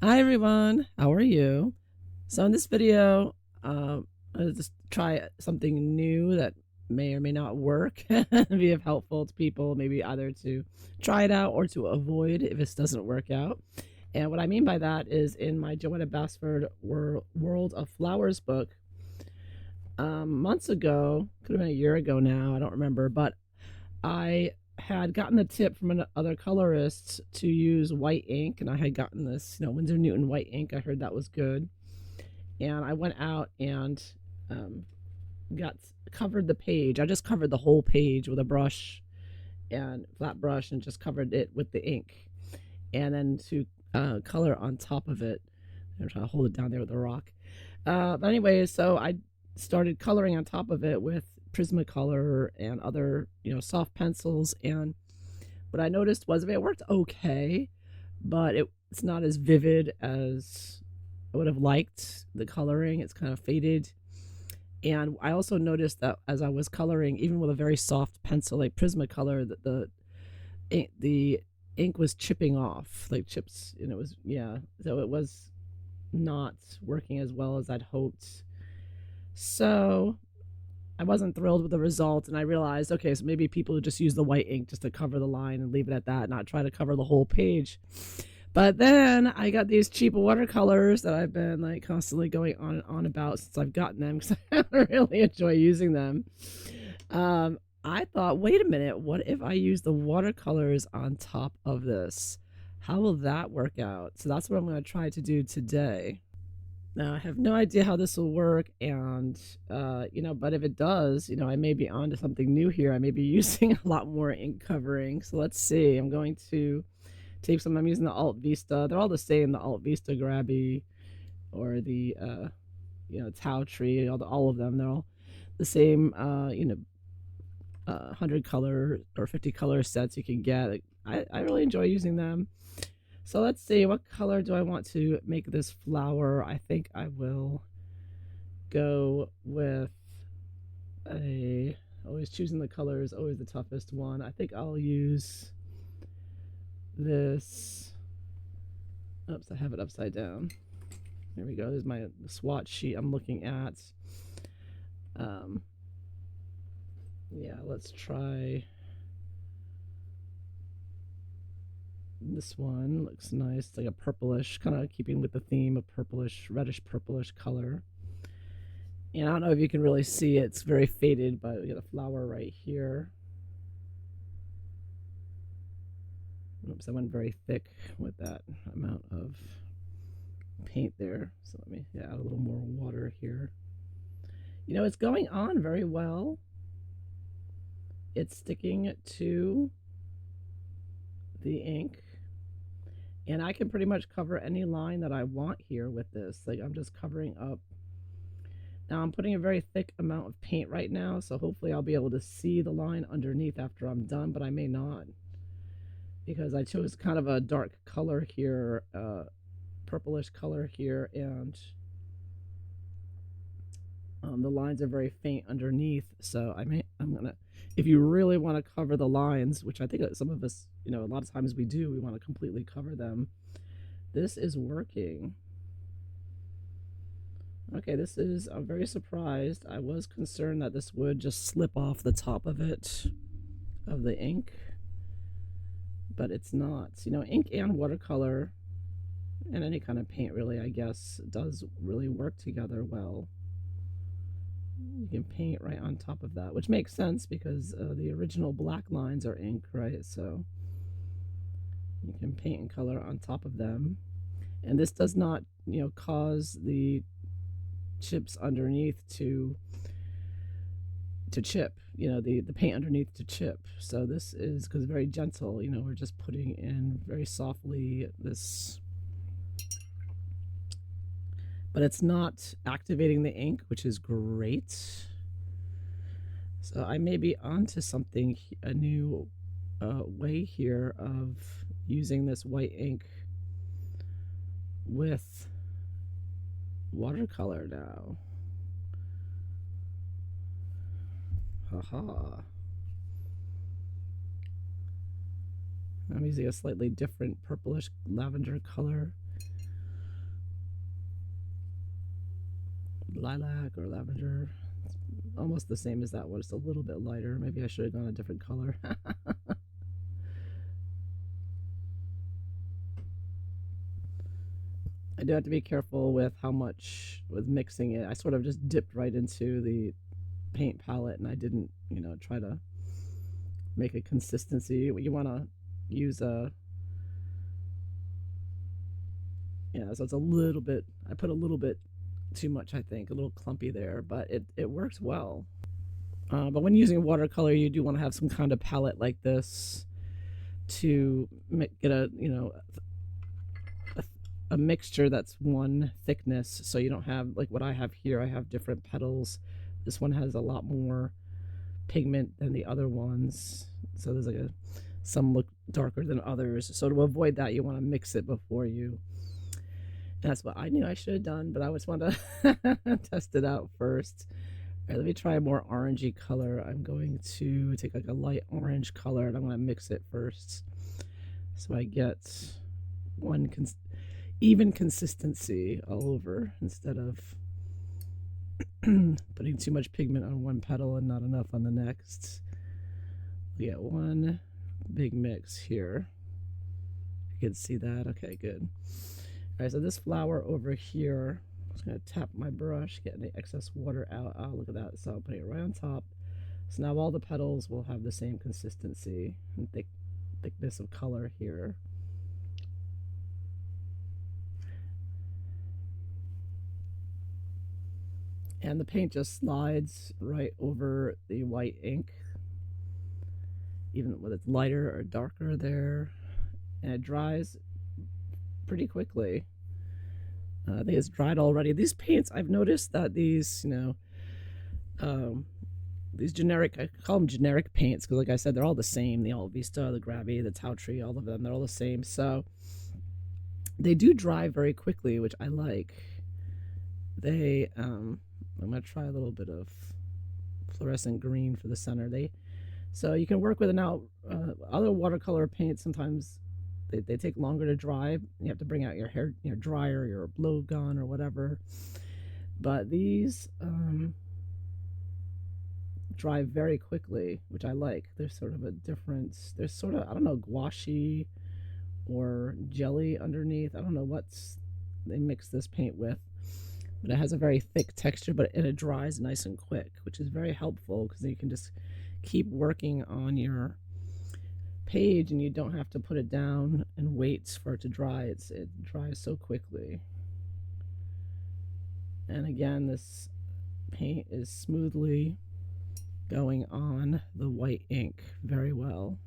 Hi everyone, how are you? So in this video, I'll just try something new that may or may not work and be of helpful to people, maybe either to try it out or to avoid if this doesn't work out. And what I mean by that is in my Joanna Basford World of Flowers book, months ago, could have been a year ago now, I don't remember, but I had gotten the tip from another colorist to use white ink, and I had gotten this, Winsor Newton white ink. I heard that was good, and I went out and um, got covered the page. I just covered the whole page with a brush and flat brush, and just covered it with the ink, and then to color on top of it. I'm trying to hold it down there with a rock. But anyway, so I started coloring on top of it with Prismacolor and other, soft pencils. And what I noticed was it worked okay, but it's not as vivid as I would have liked the coloring. It's kind of faded. And I also noticed that as I was coloring, even with a very soft pencil like Prismacolor, that the ink was chipping off like chips, and it was, yeah. So it was not working as well as I'd hoped. So I wasn't thrilled with the result, and I realized, okay, so maybe people just use the white ink just to cover the line and leave it at that, not try to cover the whole page. But then I got these cheap watercolors that I've been like constantly going on and on about since I've gotten them because I really enjoy using them. I thought, wait a minute, what if I use the watercolors on top of this? How will that work out? So that's what I'm going to try to do today. Now, I have no idea how this will work, and but if it does, I may be onto something new here. I may be using a lot more ink covering. So let's see. I'm going to take some. I'm using the Alt Vista. They're all the same. The Alt Vista Grabby or the Tau Tree. All of them. They're all the same. 100 color or 50 color sets you can get. I really enjoy using them. So let's see, what color do I want to make this flower? I think I will go with always choosing the color is always the toughest one. I think I'll use this. Oops, I have it upside down. There we go. There's my swatch sheet I'm looking at. Yeah, let's try this one. Looks nice. It's like a purplish, kind of keeping with the theme of purplish, reddish purplish color. And I don't know if you can really see it. It's very faded, but we got a flower right here. Oops, I went very thick with that amount of paint there. So let me add a little more water here. It's going on very well. It's sticking to the ink. And I can pretty much cover any line that I want here with this. Like, I'm just covering up. Now I'm putting a very thick amount of paint right now, so hopefully I'll be able to see the line underneath after I'm done, but I may not, because I chose kind of a dark color here, purplish color here, and the lines are very faint underneath. So I'm gonna, if you really want to cover the lines, which I think some of us, a lot of times we do, we want to completely cover them. This is working. Okay, this is, I'm very surprised. I was concerned that this would just slip off the top of it, of the ink, but it's not. Ink and watercolor and any kind of paint really, I guess, does really work together well. You can paint right on top of that, which makes sense because the original black lines are ink, right? So you can paint and color on top of them. And this does not, cause the chips underneath to chip, the paint underneath to chip. So this is, because very gentle, we're just putting in very softly this, but it's not activating the ink, which is great. So I may be onto something, a new way here of using this white ink with watercolor now. Haha. I'm using a slightly different purplish lavender color. lilac or lavender. It's almost the same as that one. It's a little bit lighter. Maybe I should have gone a different color. I do have to be careful with how much with mixing it. I sort of just dipped right into the paint palette and I didn't, try to make a consistency. You want to use a, yeah, so it's a little bit, I put a little bit too much, I think, a little clumpy there, but it works well. But when using watercolor, you do want to have some kind of palette like this to get a mixture that's one thickness, so you don't have like what I have here. I have different petals. This one has a lot more pigment than the other ones, so there's like some look darker than others. So to avoid that, you want to mix it before you. That's what I knew I should have done, but I just want to test it out first. All right, let me try a more orangey color. I'm going to take like a light orange color and I'm going to mix it first so I get one even consistency all over instead of putting too much pigment on one petal and not enough on the next. We get one big mix here. You can see that. Okay, good. All right, so this flower over here, I'm just going to tap my brush, get any excess water out. Oh, look at that. So I'll put it right on top. So now all the petals will have the same consistency and thickness of color here. And the paint just slides right over the white ink, even whether it's lighter or darker there. And it dries pretty quickly. I think it's dried already. These paints, I've noticed that these generic, I call them generic paints because like I said, they're all the same. The Alt Vista, the Gravy, the Tau Tree, all of them, they're all the same. So they do dry very quickly, which I like. They, I'm going to try a little bit of fluorescent green for the center. So you can work with other watercolor paints. Sometimes they take longer to dry. You have to bring out your dryer, your blow gun or whatever. But these dry very quickly, which I like. There's sort of a difference. There's sort of, I don't know, gouache or jelly underneath. I don't know they mix this paint with. But it has a very thick texture, and it dries nice and quick, which is very helpful because you can just keep working on your page and you don't have to put it down and wait for it to dry. It dries so quickly. And again, this paint is smoothly going on the white ink very well.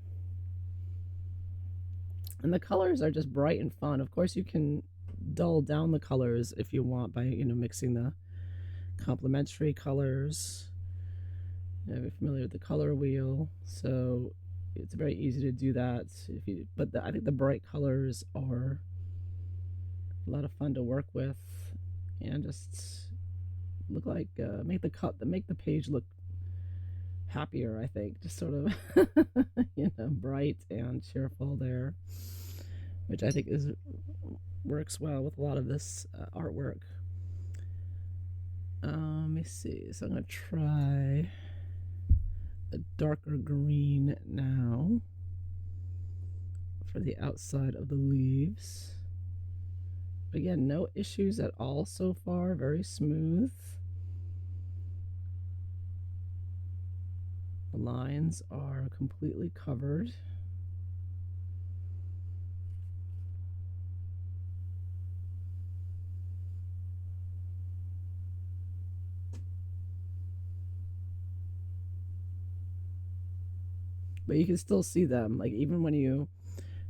And the colors are just bright and fun. Of course, you can dull down the colors if you want by mixing the complementary colors. You're familiar with the color wheel, so it's very easy to do that. I think the bright colors are a lot of fun to work with, and just look like make the page look happier. I think just sort of bright and cheerful there, which I think works well with a lot of this artwork. Let me see. So I'm going to try a darker green now for the outside of the leaves. Again, no issues at all so far. Very smooth. The lines are completely covered. But you can still see them, like even when you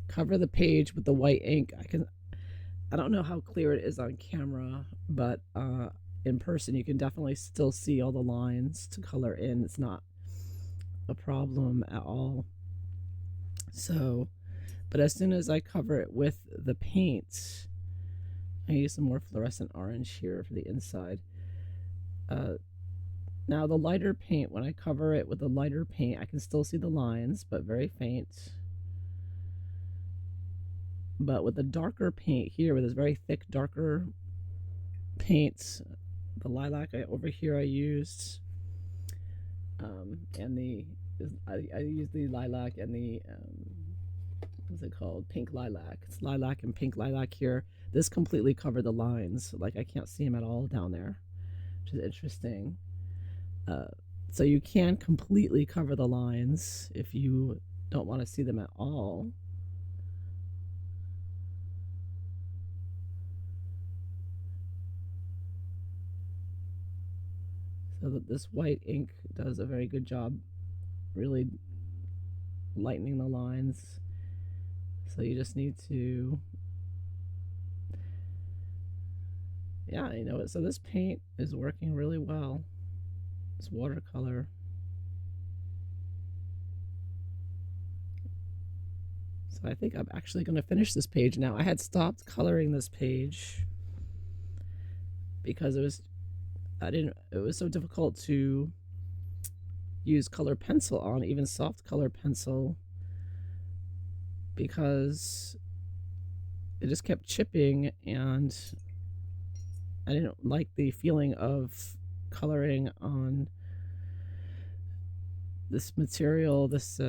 cover the page with the white ink. I don't know how clear it is on camera, but in person you can definitely still see all the lines to color in. It's not a problem at all. So, but as soon as I cover it with the paint, I use some more fluorescent orange here for the inside. Now the lighter paint, when I cover it with the lighter paint, I can still see the lines, but very faint. But with the darker paint here, with this very thick, darker paint, the lilac over here I used, and I used the lilac and the what's it called? Pink lilac. It's lilac and pink lilac here. This completely covered the lines. Like I can't see them at all down there, which is interesting. Uh, so you can completely cover the lines if you don't want to see them at all. So that this white ink does a very good job really lightening the lines. So you just need to, yeah, you know, so this paint is working really well. This watercolor. So I think I'm actually going to finish this page now. I had stopped coloring this page because it was so difficult to use color pencil on, even soft color pencil, because it just kept chipping and I didn't like the feeling of coloring on this material, this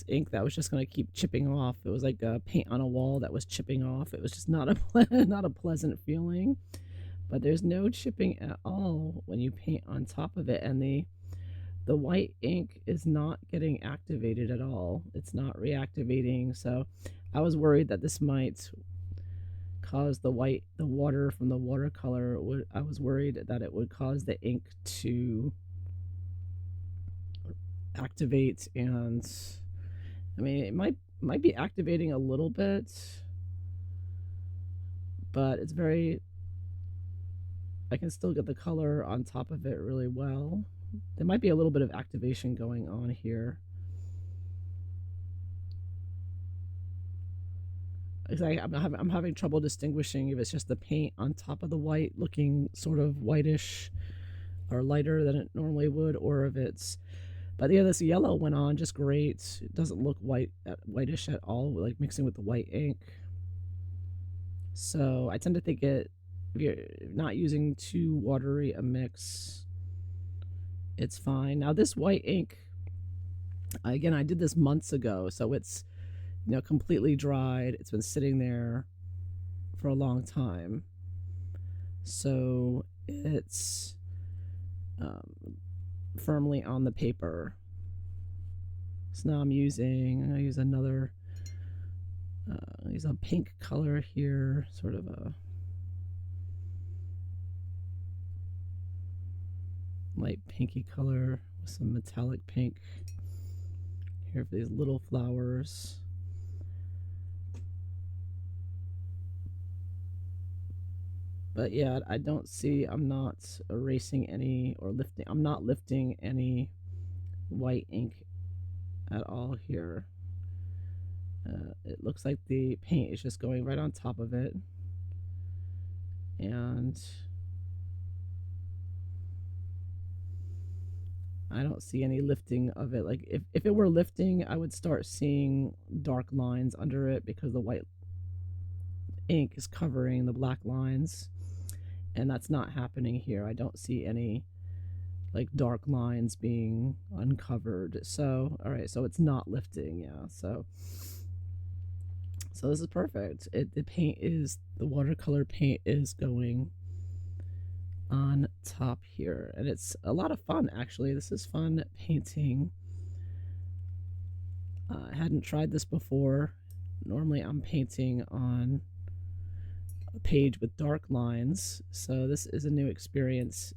ink that was just going to keep chipping off. It was like a paint on a wall that was chipping off. It was just not not a pleasant feeling. But there's no chipping at all when you paint on top of it, and the white ink is not getting activated at all. It's not reactivating. So I was worried that this might cause the water from the watercolor I was worried that it would cause the ink to activate, and I mean it might be activating a little bit, but it's very, I can still get the color on top of it really well. There might be a little bit of activation going on here. I'm having trouble distinguishing if it's just the paint on top of the white looking sort of whitish or lighter than it normally would, or if it's, but yeah, this yellow went on just great. It doesn't look whitish at all, like mixing with the white ink. So I tend to think if you're not using too watery a mix, it's fine. Now this white ink, again, I did this months ago, so it's, you know, completely dried. It's been sitting there for a long time. So it's firmly on the paper. So now I'm gonna use another, use a pink color here, sort of a light pinky color with some metallic pink here for these little flowers. But yeah, I don't see, I'm not erasing any or lifting, I'm not lifting any white ink at all here. It looks like the paint is just going right on top of it. And I don't see any lifting of it. Like if it were lifting, I would start seeing dark lines under it because the white ink is covering the black lines. And that's not happening here. I don't see any like dark lines being uncovered. So, all right, so it's not lifting, yeah. So this is perfect. The watercolor paint is going on top here, and it's a lot of fun actually. This is fun painting. I hadn't tried this before. Normally I'm painting on a page with dark lines, so this is a new experience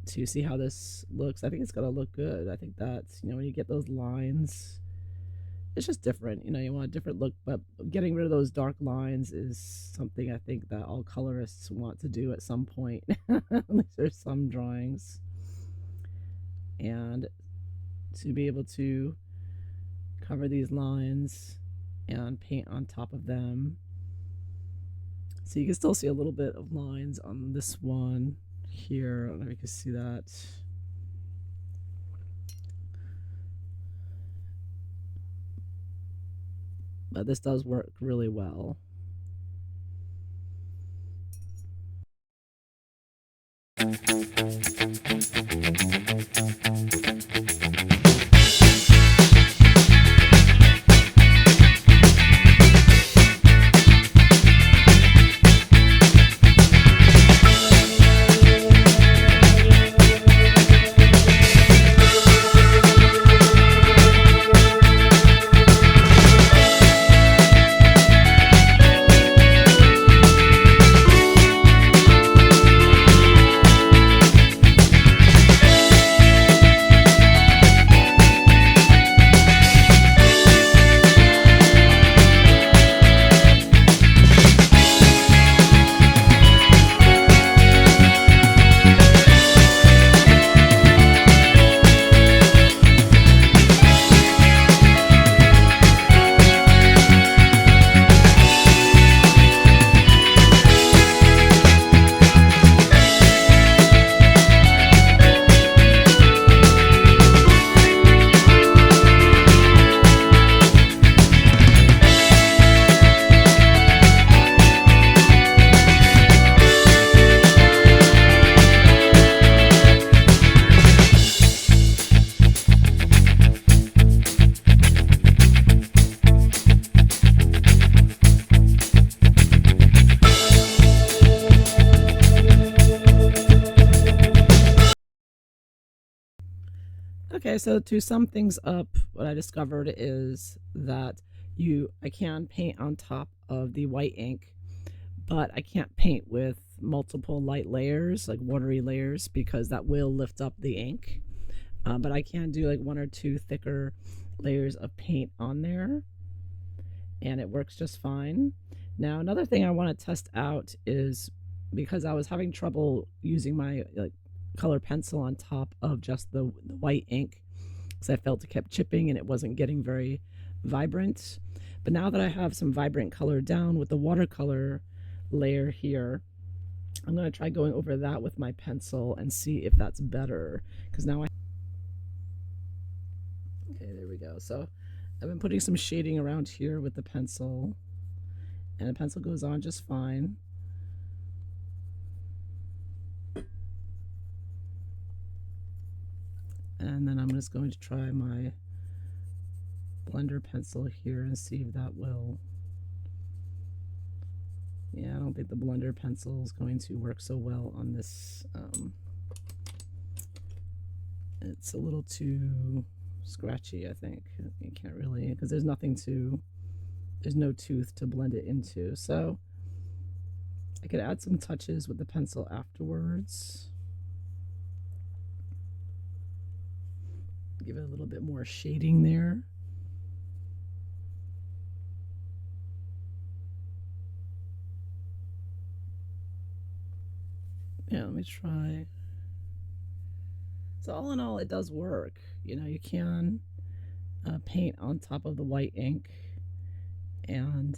to see how this looks. I think it's gonna look good. I think that's, you know, when you get those lines, it's just different. You know, you want a different look, but getting rid of those dark lines is something I think that all colorists want to do at some point. At least there's some drawings. And to be able to cover these lines and paint on top of them. So you can still see a little bit of lines on this one here. I don't know if you can see that. But this does work really well. Okay, so to sum things up, what I discovered is that I can paint on top of the white ink, but I can't paint with multiple light layers, like watery layers, because that will lift up the ink. But I can do like one or two thicker layers of paint on there, and it works just fine. Now, another thing I want to test out is, because I was having trouble using my color pencil on top of just the white ink, because I felt it kept chipping and it wasn't getting very vibrant. But now that I have some vibrant color down with the watercolor layer here, I'm going to try going over that with my pencil and see if that's better, because now okay, there we go. So I've been putting some shading around here with the pencil, and the pencil goes on just fine. And then I'm just going to try my blender pencil here and see if that will. Yeah, I don't think the blender pencil is going to work so well on this. It's a little too scratchy, I think. You can't really, because there's no tooth to blend it into. So I could add some touches with the pencil afterwards. Give it a little bit more shading there. Yeah, let me try. So all in all, it does work. You can paint on top of the white ink, and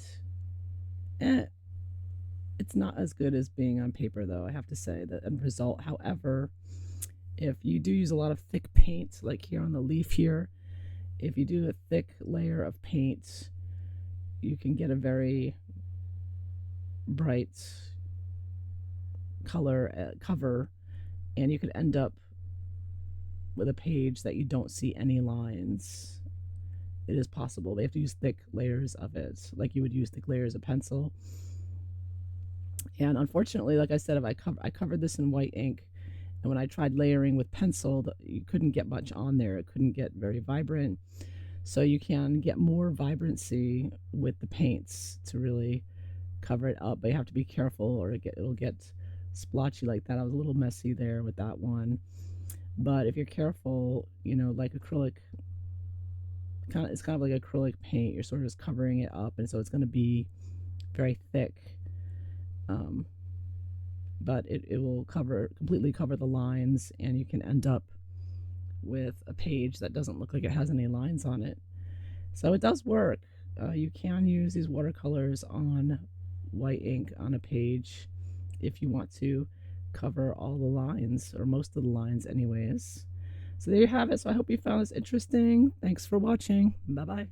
it's not as good as being on paper, though, I have to say, the end result. However, if you do use a lot of thick paint, like here on the leaf here, if you do a thick layer of paint, you can get a very bright color cover, and you could end up with a page that you don't see any lines. It is possible. They have to use thick layers of it, like you would use thick layers of pencil. And unfortunately, like I said, I covered this in white ink, and when I tried layering with pencil, you couldn't get much on there. It couldn't get very vibrant. So you can get more vibrancy with the paints to really cover it up, but you have to be careful or it'll get splotchy like that. I was a little messy there with that one. But if you're careful, like acrylic, it's kind of like acrylic paint. You're sort of just covering it up, and so it's going to be very thick. But it will completely cover the lines, and you can end up with a page that doesn't look like it has any lines on it. So it does work. You can use these watercolors on white ink on a page if you want to cover all the lines, or most of the lines anyways. So there you have it. So I hope you found this interesting. Thanks for watching. Bye bye.